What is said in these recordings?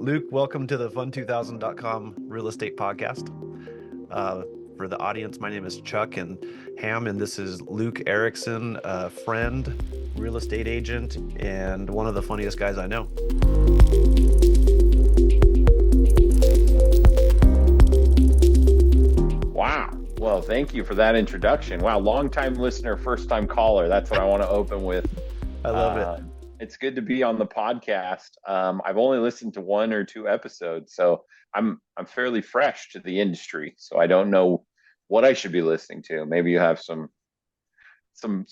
Luke, welcome to the fun2000.com real estate podcast. For the audience, my name is Chuck and Ham, and this is Luke Erickson, a friend, real estate agent, and one of the funniest guys I know. Wow. Well, thank you for that introduction. Wow, long-time listener, first-time caller. That's what I want to open with. I love it. It's good to be on the podcast. I've only listened to one or two episodes, so I'm fairly fresh to the industry. So I don't know what I should be listening to. Maybe you have some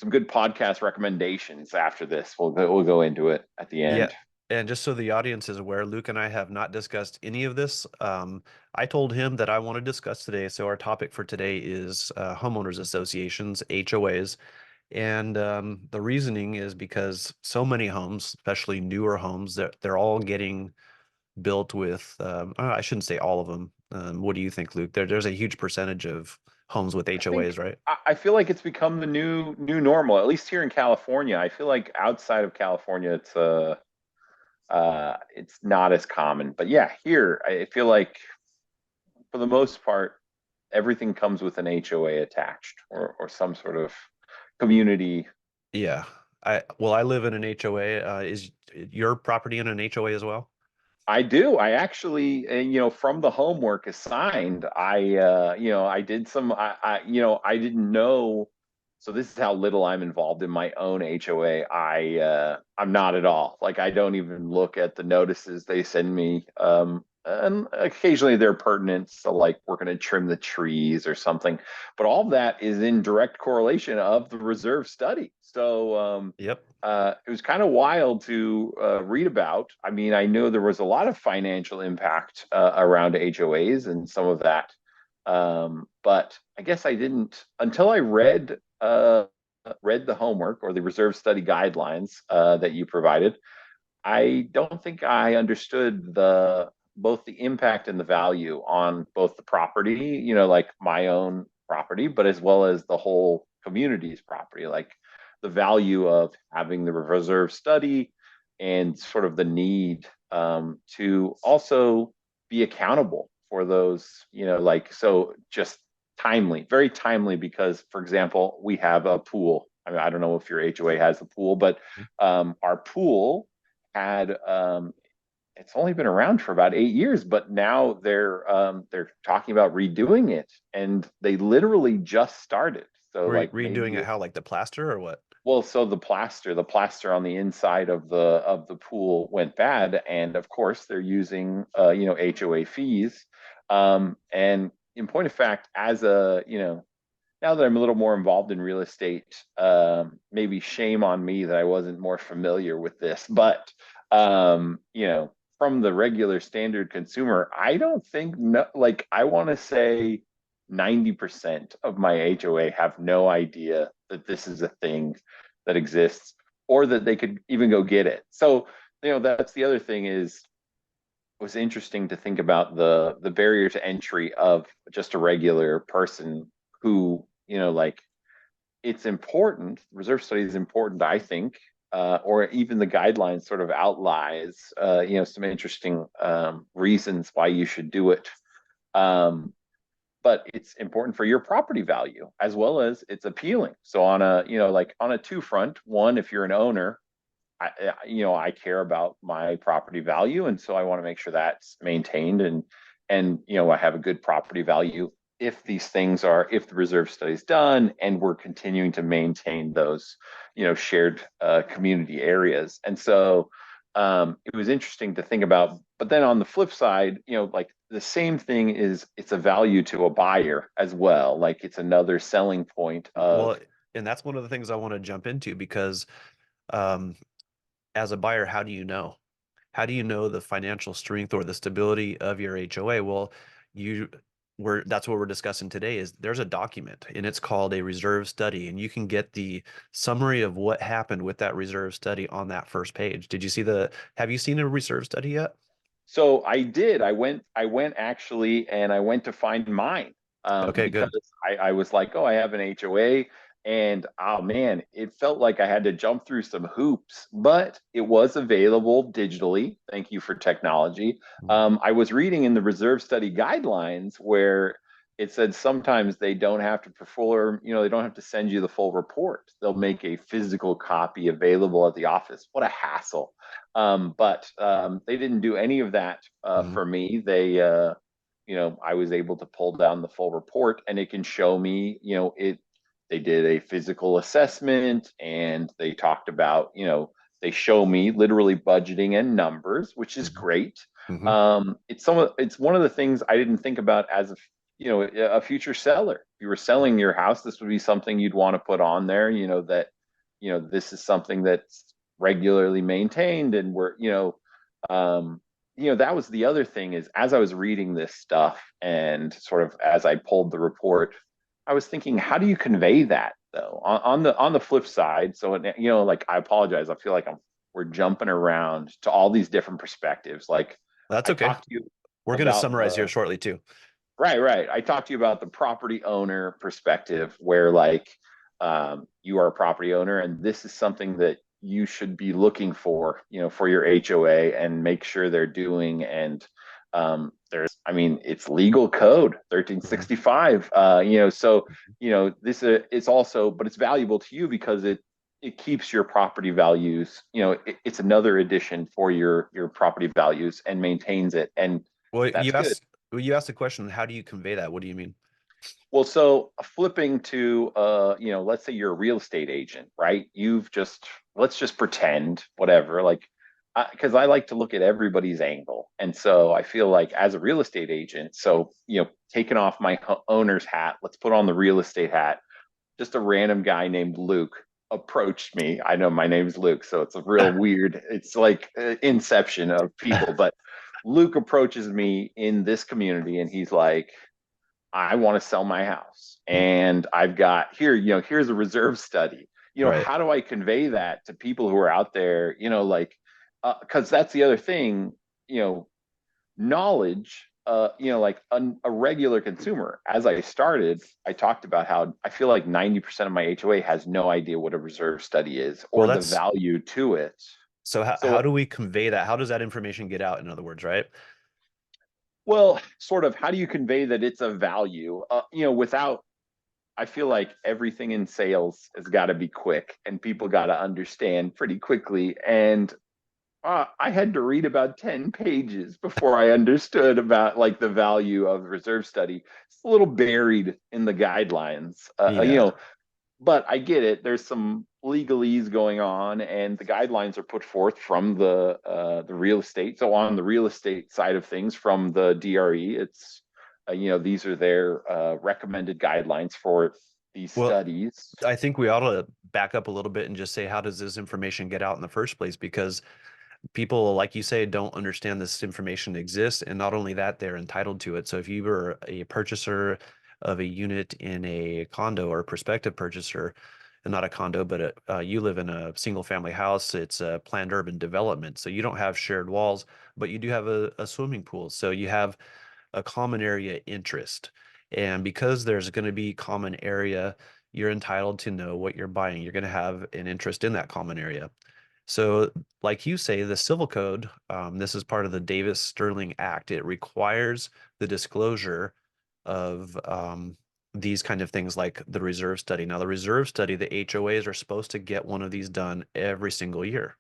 good podcast recommendations after this. We'll go into it at the Yeah. end. And just so the audience is aware, Luke and I have not discussed any of this. I told him that I want to discuss today. So our topic for today is homeowners associations, HOAs. And the reasoning is because so many homes, especially newer homes, they're all getting built with, I shouldn't say all of them. What do you think, Luke? There's a huge percentage of homes with I think HOAs, right? I feel like it's become the new normal, at least here in California. I feel like outside of California, it's not as common. But yeah, here I feel like for the most part, everything comes with an HOA attached or some sort of community. Yeah. I live in an HOA. Is your property in an HOA as well? I do. I actually, and from the homework assigned, I did some. I didn't know. So this is how little I'm involved in my own HOA. I'm not at all. Like I don't even look at the notices they send me. And occasionally they're pertinent. So like we're going to trim the trees or something, but all that is in direct correlation of the reserve study. So Yep. it was kind of wild to read about. I mean, I knew there was a lot of financial impact around HOAs and some of that, but I guess I didn't until I read the homework or the reserve study guidelines that you provided. I don't think I understood the both the impact and the value on both the property, like my own property, but as well as the whole community's property, like the value of having the reserve study and sort of the need to also be accountable for those, like so just timely, very timely, because for example, we have a pool. I mean, I don't know if your HOA has a pool, but our pool had it's only been around for about 8 years, but now they're talking about redoing it, and they literally just started. So like Redoing maybe it how, like the plaster or what? well, so the plaster on the inside of the pool went bad, and of course they're using HOA fees. And in point of fact, as a now that I'm a little more involved in real estate, maybe shame on me that I wasn't more familiar with this. But from the regular standard consumer, I don't think no, like I want to say 90% of my HOA have no idea that this is a thing that exists or that they could even go get it. So, that's the other thing is it was interesting to think about the barrier to entry of just a regular person who, like it's important, reserve study is important, I think, or even the guidelines sort of outlines, some interesting reasons why you should do it. Um, but it's important for your property value as well as it's appealing. So on a, like on a two front, one, if you're an owner, I care about my property value, and so I want to make sure that's maintained and I have a good property value if if the reserve study is done and we're continuing to maintain those, shared community areas. And so it was interesting to think about. But then on the flip side, like the same thing is it's a value to a buyer as well. Like it's another selling point Well, of and that's one of the things I want to jump into because um, as a buyer, how do you know? How do you know the financial strength or the stability of your HOA? Well, you that's what we're discussing today is there's a document and it's called a reserve study, and you can get the summary of what happened with that reserve study on that first page. Have you seen a reserve study yet? So I did. I went actually, and I went to find mine Okay, because good. I was like, oh, I have an HOA. And oh man, it felt like I had to jump through some hoops, but it was available digitally. Thank you for technology. Mhm. I was reading in the reserve study guidelines where it said sometimes they don't have to perform, they don't have to send you the full report. They'll make a physical copy available at the office. What a hassle. But they didn't do any of that Mhm. for me. I was able to pull down the full report and it can show me, they did a physical assessment and they talked about, they show me literally budgeting and numbers, which is Mhm. great. Mhm. It's one of the things I didn't think about as a future seller. If you were selling your house, this would be something you'd want to put on there, that, this is something that's regularly maintained and that was the other thing is as I was reading this stuff and sort of as I pulled the report, I was thinking, how do you convey that though? On the flip side, so like I apologize, I feel like we're jumping around to all these different perspectives. Like That's I okay. talked to you We're going to about summarize here the shortly too. right. I talked to you about the property owner perspective, where like you are a property owner, and this is something that you should be looking for, for your HOA, and make sure they're doing. And I mean, it's legal code Mhm. 1365. So this it's also, but it's valuable to you because it keeps your property values. It's another addition for your property values and maintains it, and Well, that's good. you asked the question, how do you convey that? What do you mean? Well, so flipping to let's say you're a real estate agent, right? Let's just pretend whatever, like because I like to look at everybody's angle. And so I feel like as a real estate agent, so taking off my owner's hat, let's put on the real estate hat. Just a random guy named Luke approached me. I know my name's Luke, so it's a real weird, it's like inception of people, but Luke approaches me in this community and he's like, I want to sell my house and I've got here's a reserve study. Right. How do I convey that to people who are out there, like, because that's the other thing, you know, knowledge, like a regular consumer. As I started, I talked about how I feel like 90% of my HOA has no idea what a reserve study is Well, or the that's value to it. so how So, do we convey that? How does that information get out, in other words, right? well, sort of, how do you convey that it's a value, without I feel like everything in sales has got to be quick and people got to understand pretty quickly. And I had to read about 10 pages before I understood about like the value of the reserve study. It's a little buried in the guidelines, Yeah. but I get it. There's some legalese going on, and the guidelines are put forth from the real estate. So on the real estate side of things, from the DRE, it's these are their recommended guidelines for these Well, studies. I think we ought to back up a little bit and just say, how does this information get out in the first place? Because people, like you say, don't understand this information exists. And not only that, they're entitled to it. So if you were a purchaser of a unit in a condo or a prospective purchaser, and not a condo, but you live in a single family house, it's a planned urban development. So you don't have shared walls, but you do have a swimming pool. So you have a common area interest. And because there's going to be common area, you're entitled to know what you're buying. You're going to have an interest in that common area. So, like you say, the civil code, this is part of the Davis-Sterling Act. It requires the disclosure of these kind of things like the reserve study. Now, the reserve study, the HOAs are supposed to get one of these done every single year.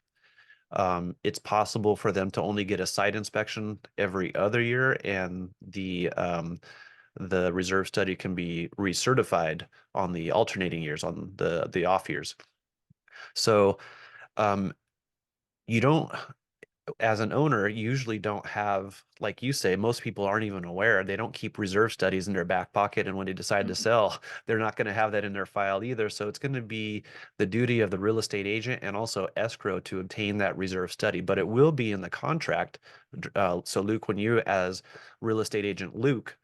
It's possible for them to only get a site inspection every other year, and the reserve study can be recertified on the alternating years, on the off years. So um, you don't, as an owner, you usually don't have, like you say, most people aren't even aware. They don't keep reserve studies in their back pocket. And when they decide to sell, they're not going to have that in their file either. So it's going to be the duty of the real estate agent and also escrow to obtain that reserve study. But it will be in the contract. So, Luke, when you, as real estate agent Luke,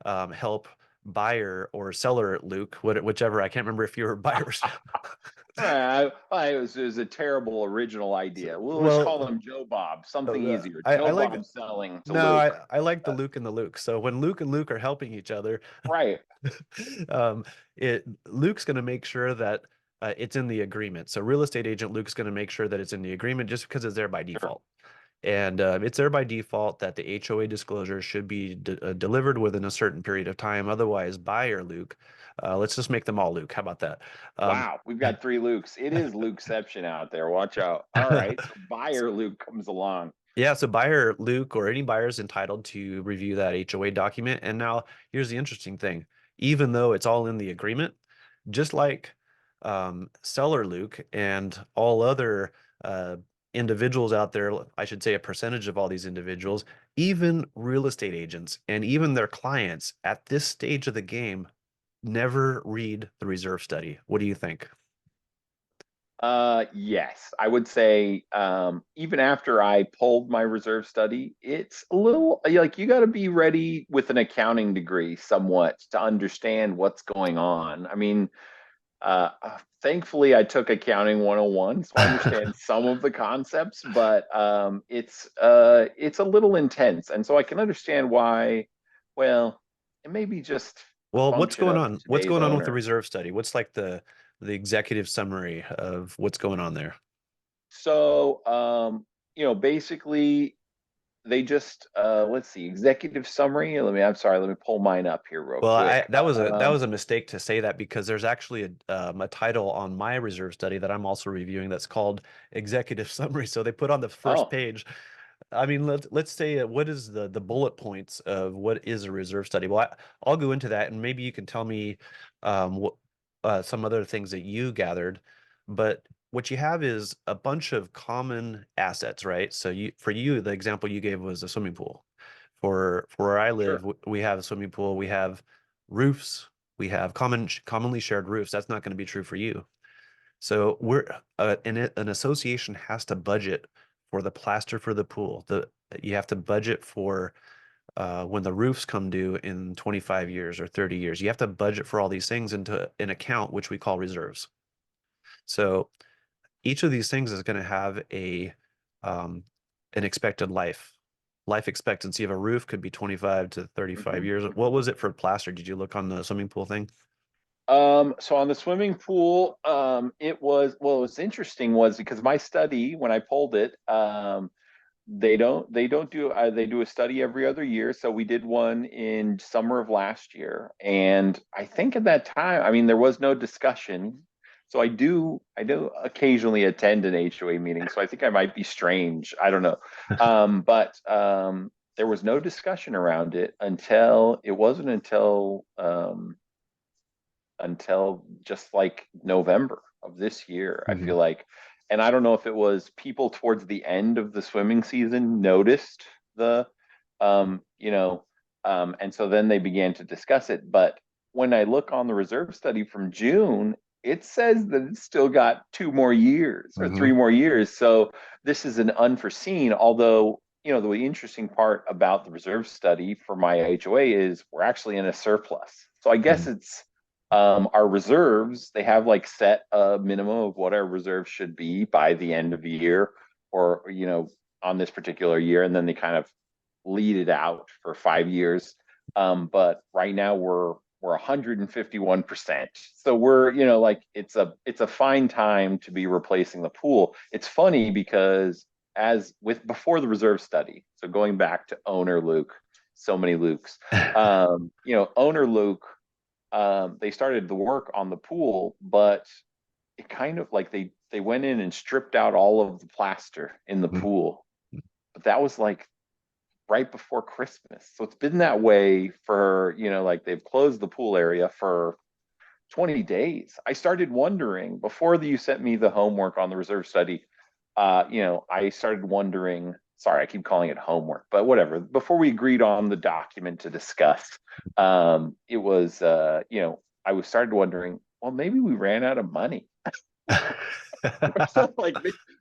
help buyer or seller Luke, whichever, I can't remember if you were buyers. It was a terrible original So, idea. We'll just call well, him Joe Bob, something easier. I Joe like Bob selling to no, Luke. I like the Luke and the Luke. So when Luke and Luke are helping each other, Right. um, Luke's going to make sure that it's in the agreement. So real estate agent Luke's going to make sure that it's in the agreement just because it's there by Sure. default. And it's there by default that the HOA disclosure should be delivered within a certain period of time. Otherwise, buyer Luke, let's just make them all Luke. How about that? Um, Wow, we've got three Lukes. It is Lukeception out there. Watch out. All right. So buyer Luke comes along. Yeah, so buyer Luke or any buyer is entitled to review that HOA document. And now here's the interesting thing. Even though it's all in the agreement, just like seller Luke and all other uh, individuals out there, I should say a percentage of all these individuals, even real estate agents and even their clients at this stage of the game never read the reserve study. What do you think? Yes, I would say even after I pulled my reserve study, it's a little like you got to be ready with an accounting degree somewhat to understand what's going on. I mean, thankfully I took accounting 101, so I understand some of the concepts, but it's a little intense, and so I can understand why, well, it may be just a Well, what's function going of on? What's today's going on with the owner. reserve study? What's like the executive summary of what's going on there? So, basically they just let's see, executive summary. I'm sorry, let me pull mine up here real Well, I quick. that was a mistake to say that because there's actually a title on my reserve study that I'm also reviewing that's called executive summary. So they put on the first Oh, page. I mean, let's say what is the bullet points of what is a reserve study? Well, I'll go into that, and maybe you can tell me what some other things that you gathered. But what you have is a bunch of common assets, right? So for you, the example you gave was a swimming pool. For where I live, sure. we have a swimming pool, we have roofs, we have commonly shared roofs. That's not going to be true for you. So an association has to budget for the plaster for the pool. You have to budget for when the roofs come due in 25 years or 30 years. You have to budget for all these things into an account which we call reserves. So each of these things is going to have um, an expected life expectancy of a roof could be 25 to 35 Mhm, years. What mhm. was it for plaster? Did you look on the swimming pool thing? So on the swimming pool, it was, well, what's interesting was because my study, when I pulled it, they don't do they do a study every other year. So we did one in summer of last year, and I think at that time, I mean, there was no discussion. So I do occasionally attend an HOA meeting, so I think I might be strange. I don't know, but there was no discussion around it until it wasn't until just like November of this year, I Mhm. feel like. And I don't know if it was people towards the end of the swimming season noticed the, um, you know, and so then they began to discuss it. But when I look on the reserve study from June, it says that it's still got 2 more years or three Mhm. more years. So this is an unforeseen, although, the interesting part about the reserve study for my HOA is we're actually in a surplus. So I guess Mhm. it's our reserves, they have like set a minimum of what our reserves should be by the end of the year or, on this particular year. And then they kind of lead it out for 5 years. But right now we're 151%. So we're, like it's a fine time to be replacing the pool. It's funny because as with before the reserve study, so going back to owner Luke, so many Lukes, owner Luke, they started the work on the pool, but it kind of like they went in and stripped out all of the plaster in the Mhm. pool. But that was like right before Christmas. So it's been that way for, like they've closed the pool area for 20 days. I started wondering before you sent me the homework on the reserve study. I started wondering. Sorry, I keep calling it homework, but whatever. Before we agreed on the document to discuss, it was, I was started wondering. Well, maybe we ran out of money. So like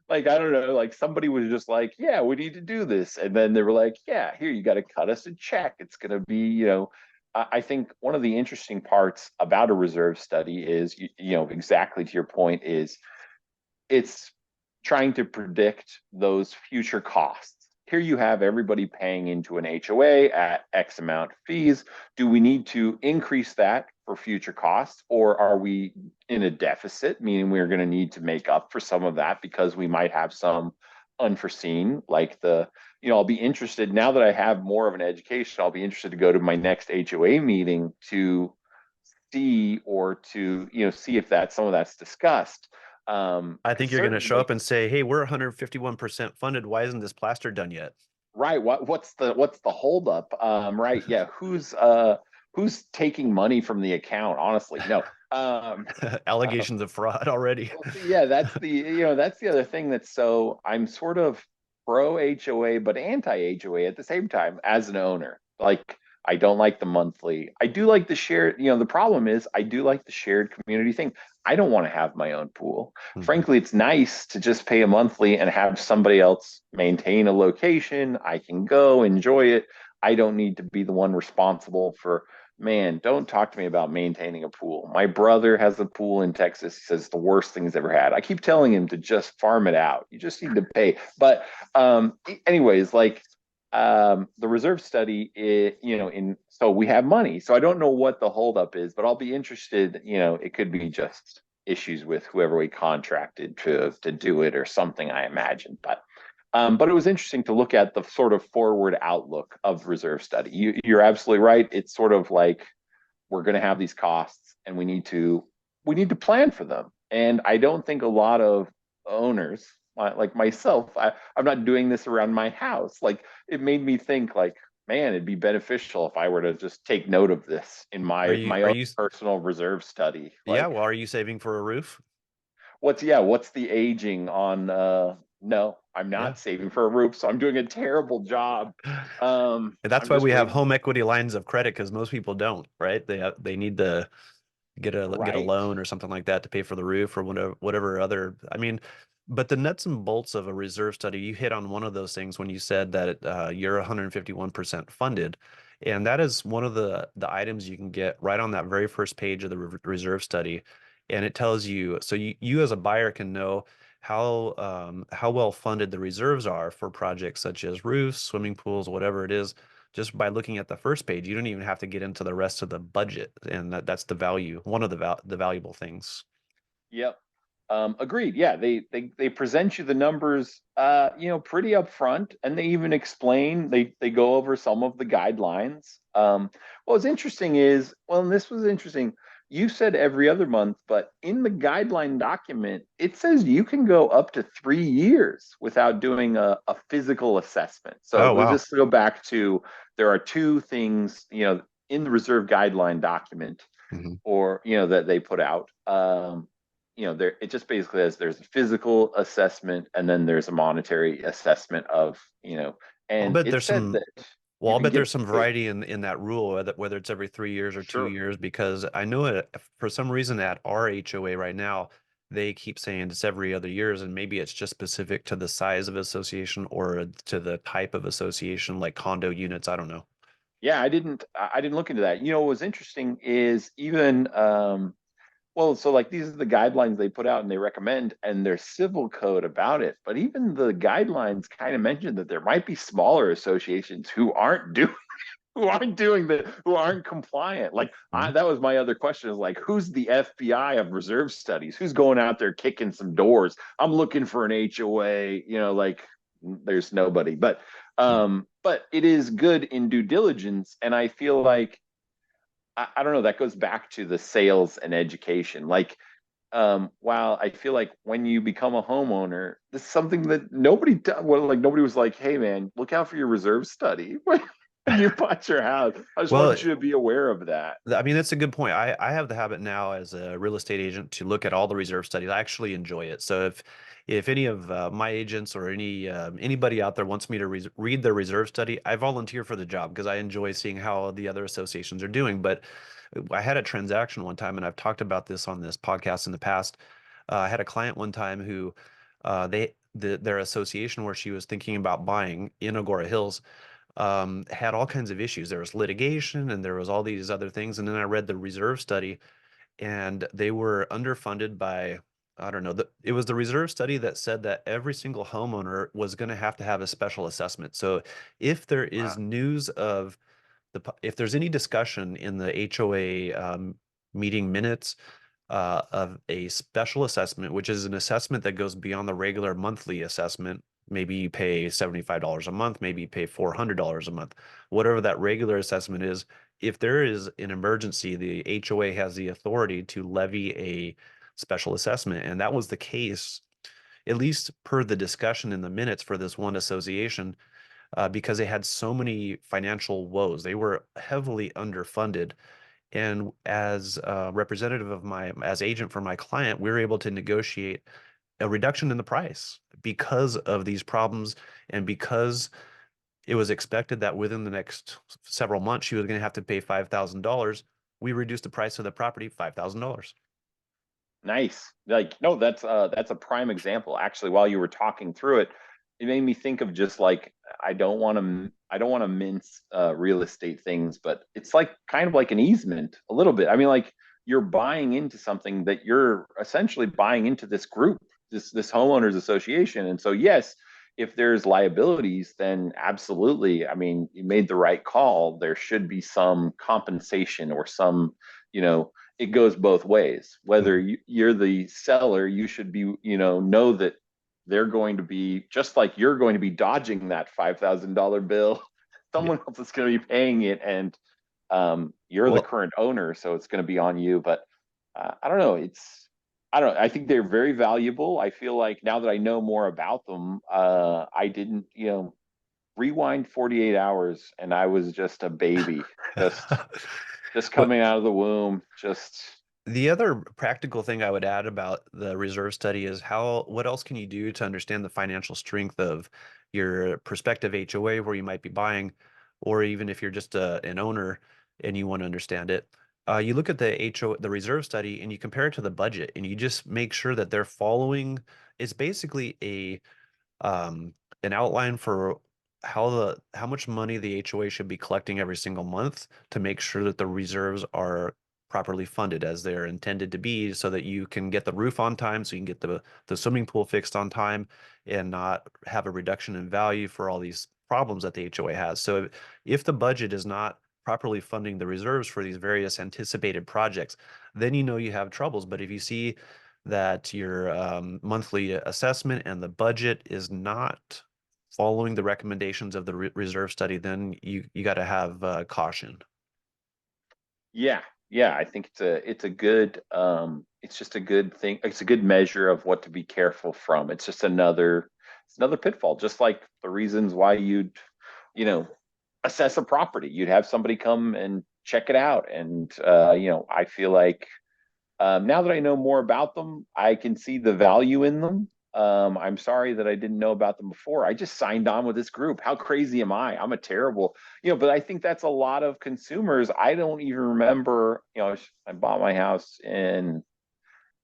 I don't know, like somebody was just like, yeah, we need to do this, and then they were like, yeah, here you got to cut us a check. It's gonna be, I think one of the interesting parts about a reserve study is, exactly to your point, is it's trying to predict those future costs. Here you have everybody paying into an HOA at X amount of fees. Do we need to increase that for future costs, or are we in a deficit, meaning we're going to need to make up for some of that because we might have some unforeseen, like I'll be interested now that I have more of an education. I'll be interested to go to my next HOA meeting to see or to see if that some of that's discussed. I think Because you're going to show certainly, up and say, "Hey, we're 151% funded. Why isn't this plaster done yet?" right, what's the holdup? Right, yeah, who's taking money from the account? Honestly, no. Uh, Allegations of fraud already. yeah, that's the other thing that's so I'm sort of pro HOA but anti HOA at the same time as an owner. Like I don't like the monthly. I do like the shared, the problem is I do like the shared community thing. I don't want to have my own pool. Mhm. Frankly, it's nice to just pay a monthly and have somebody else maintain a location. I can go enjoy it. I don't need to be the one responsible for, man, don't talk to me about maintaining a pool. My brother has a pool in Texas. He says it's the worst thing he's ever had. I keep telling him to just farm it out. You just need to pay. But anyways, like the reserve study, so we have money. So I don't know what the holdup is, but I'll be interested. It could be just issues with whoever we contracted to do it or something, I imagine. But it was interesting to look at the sort of forward outlook of reserve study. You're absolutely right. It's sort of like we're going to have these costs, and we need to plan for them. And I don't think a lot of owners, like myself, I'm not doing this around my house. Like it made me think, like, man, it'd be beneficial if I were to just take note of this in Are my you my are own you personal reserve study. yeah, Like, well, are you saving for a roof? what's the aging on no, I'm Yeah. not saving for a roof, so I'm doing a terrible job. And that's I'm why just we have waiting. home equity lines of credit because most people don't, right? They need to get a Right. loan or something like that to pay for the roof or whatever other. I mean, but the nuts and bolts of a reserve study, you hit on one of those things when you said that you're 151% funded, and that is one of the items you can get right on that very first page of the reserve study, and it tells you so you as a buyer can know how well funded the reserves are for projects such as roofs, swimming pools, whatever it is just by looking at the first page. You don't even have to get into the rest of the budget, and that's the value, one of the valuable things. Yep. Agreed. Yeah, they present you the numbers, pretty upfront, and they even explain. They go over some of the guidelines. What's interesting is, well, and this was interesting. You said every other month, but in the guideline document, it says you can go up to 3 years without doing a physical assessment. So Oh, we'll wow. just go back to there are two things, in the reserve guideline document Hmm. or that they put out. There it just basically says there's a physical assessment and then there's a monetary assessment of I'll and bet it there's said some that Well, you I'll can bet there's get some paid. variety in that rule, whether it's every 3 years or two Sure. years, because I know it for some reason at our HOA right now, they keep saying it's every other years, and maybe it's just specific to the size of association or to the type of association, like condo units. I don't know. Yeah, I didn't look into that. What was interesting is even well, so like these are the guidelines they put out and they recommend, and there's civil code about it. But even the guidelines kind of mention that there might be smaller associations who aren't compliant. Like Mhm. that was my other question is like, who's the FBI of reserve studies? Who's going out there kicking some doors? I'm looking for an HOA, like there's nobody. But it is good in due diligence. And I feel like I don't know, that goes back to the sales and education. Like while I feel like when you become a homeowner, this is something that nobody was like, hey man, look out for your reserve study when you bought your house. I just Well, want you to be aware of that. I mean, that's a good point. I have the habit now as a real estate agent to look at all the reserve studies. I actually enjoy it. So if any of my agents or anybody out there wants me to read their reserve study, I volunteer for the job because I enjoy seeing how the other associations are doing. But I had a transaction one time, and I've talked about this on this podcast in the past. I had a client one time who their association where she was thinking about buying in Agora Hills. had all kinds of issues. There was litigation and there was all these other things. And then I read the reserve study, and they were underfunded by, I don't know, it was the reserve study that said that every single homeowner was going to have a special assessment. So if there is Wow. news of if there's any discussion in the HOA meeting minutes of a special assessment, which is an assessment that goes beyond the regular monthly assessment. Maybe you pay $75 a month, maybe you pay $400 a month, whatever that regular assessment is. If there is an emergency, the HOA has the authority to levy a special assessment. And that was the case, at least per the discussion in the minutes for this one association, because they had so many financial woes. They were heavily underfunded. And as a representative of as agent for my client, we were able to negotiate a reduction in the price because of these problems, and because it was expected that within the next several months she was going to have to pay $5,000. We reduced the price of the property $5,000. Nice. Like, no, that's a prime example. Actually, while you were talking through it, it made me think of just like I don't want to mince real estate things, but it's like kind of like an easement a little bit. I mean, like you're buying into something that you're essentially buying into this group, this homeowners association. And so yes, if there's liabilities, then absolutely. I mean, you made the right call. There should be some compensation or some, you know, it goes both ways. Whether Mhm. you're the seller, you should be, know that they're going to be just like you're going to be dodging that $5,000 bill. Yeah. Someone else is going to be paying it, and you're the Well, current owner, so it's going to be on you. But I don't know. I don't know. I think they're very valuable. I feel like now that I know more about them, I didn't, rewind 48 hours, and I was just a baby, just but coming out of the womb, just the other practical thing I would add about the reserve study is what else can you do to understand the financial strength of your prospective HOA where you might be buying, or even if you're just an owner and you want to understand it. You look at the reserve study, and you compare it to the budget, and you just make sure that they're following. It's basically um, an outline for how much money the HOA should be collecting every single month to make sure that the reserves are properly funded as they're intended to be, so that you can get the roof on time, so you can get the swimming pool fixed on time, and not have a reduction in value for all these problems that the HOA has. So if the budget is not properly funding the reserves for these various anticipated projects, then you know you have troubles. But if you see that your monthly assessment and the budget is not following the recommendations of the reserve study, then you got to have caution. yeah, yeah. I think it's a good it's just a good thing. It's a good measure of what to be careful from. It's another pitfall. Just like the reasons why you'd you know assess a property, you'd have somebody come and check it out, and I feel like now that I know more about them, I can see the value in them. I'm sorry that I didn't know about them before. I just signed on with this group. How crazy am I? I'm a terrible, but I think that's a lot of consumers. I don't even remember, I bought my house in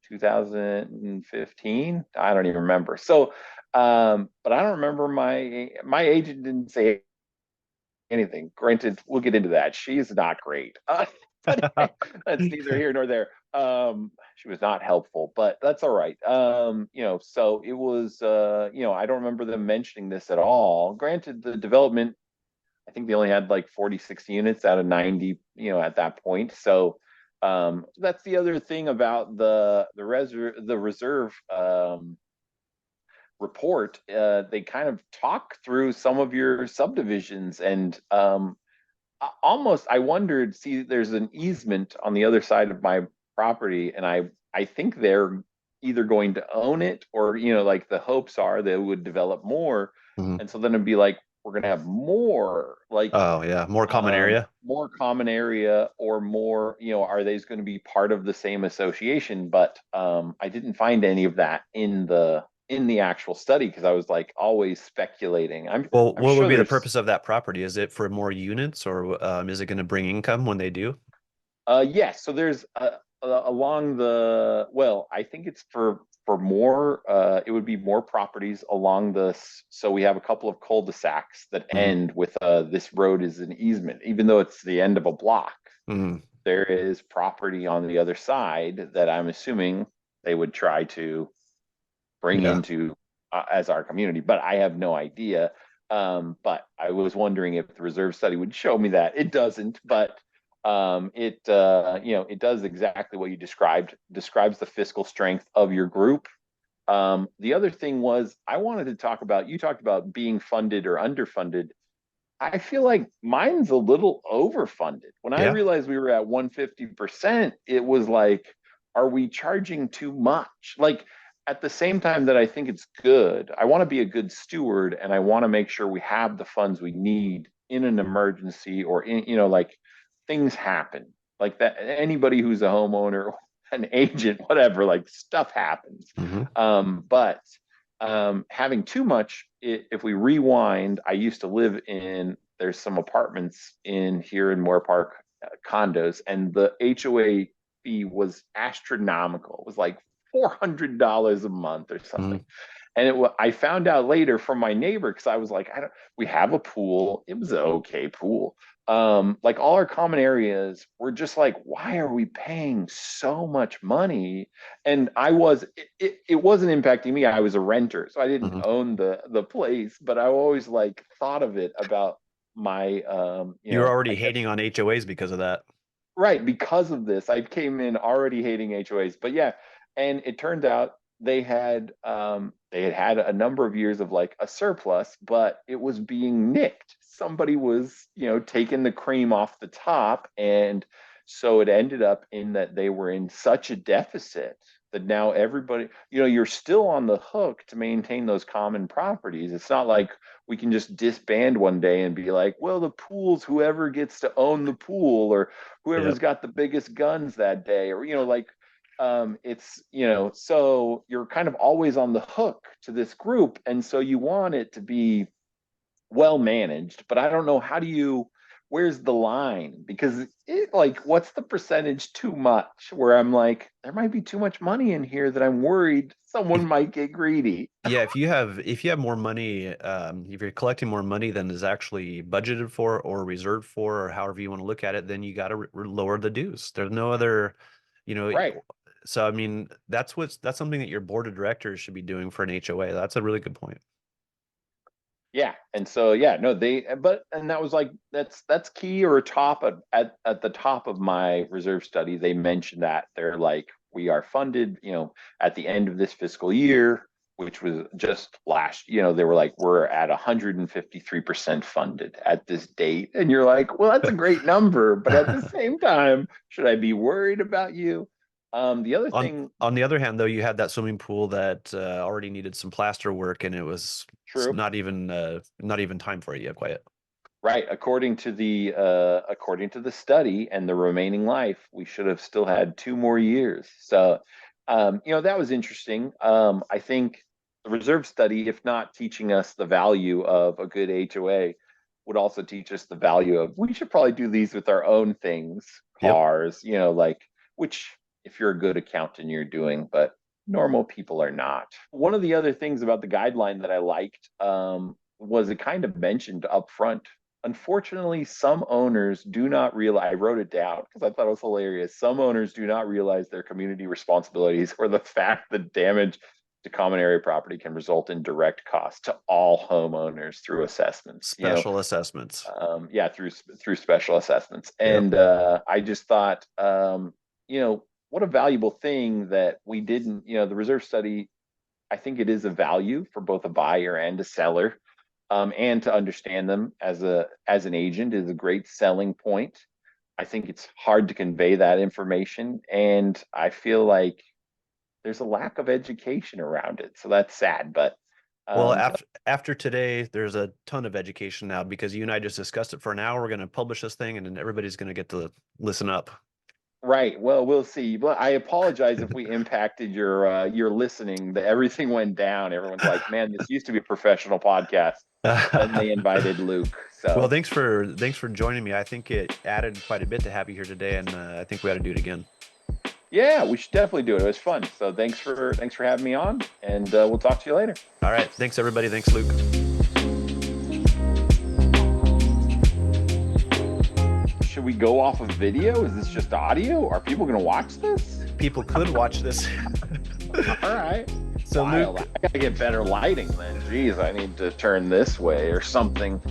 2015. I don't even remember. So, but I don't remember my agent didn't say anything. Granted, we'll get into that. She's not great, but that's neither here nor there. She was not helpful, but that's all right. So it was, I don't remember them mentioning this at all. Granted, the development, I think they only had like 46 units out of 90, at that point. So that's the other thing about the reserve report. They kind of talk through some of your subdivisions, and almost I wondered, see, there's an easement on the other side of my property, and I think they're either going to own it, or like the hopes are they would develop more, Mhm. and so then it'd be like we're gonna have more, like Oh yeah, more common area. more common area, or more, are these going to be part of the same association? But I didn't find any of that in the actual study, because I was like always speculating. Well, I'm what would sure be the there's purpose of that property? Is it for more units, or is it going to bring income when they do? yes. So there's along the, well, I think it's for for more, it would be more properties along this. So we have a couple of cul-de-sacs that Hmm. end with this road is an easement, even though it's the end of a block. Hmm. There is property on the other side that I'm assuming they would try to bring Yeah. into as our community, but I have no idea. But I was wondering if the reserve study would show me that. It doesn't, but it does exactly what you described, describes the fiscal strength of your group. The other thing was I wanted to talk about, you talked about being funded or underfunded. I feel like mine's a little overfunded. When I Yeah. realized we were at 150%, it was like, are we charging too much? Like at the same time that I think it's good, I want to be a good steward and I want to make sure we have the funds we need in an emergency or in, like things happen. Like that, anybody who's a homeowner, an agent, whatever, like stuff happens. Hmm. But having too much, if we rewind, I used to live in, there's some apartments in here in Moore Park, condos, and the HOA fee was astronomical. It was like $400 a month or Hmm. something. And I found out later from my neighbor because I was like, I don't. We have a pool. It was an okay pool. Like all our common areas, we're just like, why are we paying so much money? And it wasn't impacting me. I was a renter, so I didn't Hmm. own the place, but I always like thought of it about my You're I already guess hating on HOAs because of that. right, because of this, I came in already hating HOAs. But yeah, and it turned out they had a number of years of like a surplus, but it was being nicked. Somebody was, taking the cream off the top, and so it ended up in that they were in such a deficit that now everybody, you're still on the hook to maintain those common properties. It's not like we can just disband one day and be like, well, the pool's whoever gets to own the pool, or whoever's Yep. got the biggest guns that day, or like it's so you're kind of always on the hook to this group, and so you want it to be well managed, but I don't know, how do you, where's the line? Because like what's the percentage too much where I'm like there might be too much money in here that I'm worried someone If might get greedy. Yeah, if you have more money, if you're collecting more money than is actually budgeted for or reserved for, or however you want to look at it, then you got to lower the dues. There's no other, you know. Right. So I mean, that's something that your board of directors should be doing for an HOA. That's a really good point. Yeah, and so yeah, no, and that was like that's key or top at the top of my reserve study. They mentioned that they're like, we are funded, at the end of this fiscal year, which was just last, they were like, we're at 153% funded at this date, and you're like, well, that's a great number, but at the same time, should I be worried about you? The other On thing, on the other hand, though, you had that swimming pool that already needed some plaster work, and it was true. not even time for it yet, quite. Right, according to the study and the remaining life, we should have still had 2 more years. So, that was interesting. I think the reserve study, if not teaching us the value of a good HOA, would also teach us the value of we should probably do these with our own things, Yep. cars, like which if you're a good accountant, you're doing, but normal people are not. One of the other things about the guideline that I liked was it kind of mentioned up front. Unfortunately, some owners do not realize, I wrote it down because I thought it was hilarious. Some owners do not realize their community responsibilities or the fact that damage to common area property can result in direct cost to all homeowners through assessments. Special assessments. Yeah, through special assessments. Yep. And I just thought, what a valuable thing that we didn't, the reserve study. I think it is a value for both a buyer and a seller, and to understand them as an agent is a great selling point. I think it's hard to convey that information, and I feel like there's a lack of education around it. So that's sad, but Well, um, after today, there's a ton of education now because you and I just discussed it for an hour. We're going to publish this thing, and then everybody's going to get to listen up. right. Well, we'll see. But I apologize if we impacted your listening. Everything went down. Everyone's like, "Man, this used to be a professional podcast." Then they invited Luke. Well, So thanks for joining me. I think it added quite a bit to have you here today, and I think we ought to do it again. Yeah, we should definitely do it. It was fun. So thanks for having me on, and we'll talk to you later. All right. Thanks, everybody. Thanks, Luke. Should we go off of video? Is this just audio? Are people going to watch this? People could watch this. All right. So Wild. Luke, I gotta get better lighting then. Geez, I need to turn this way or something.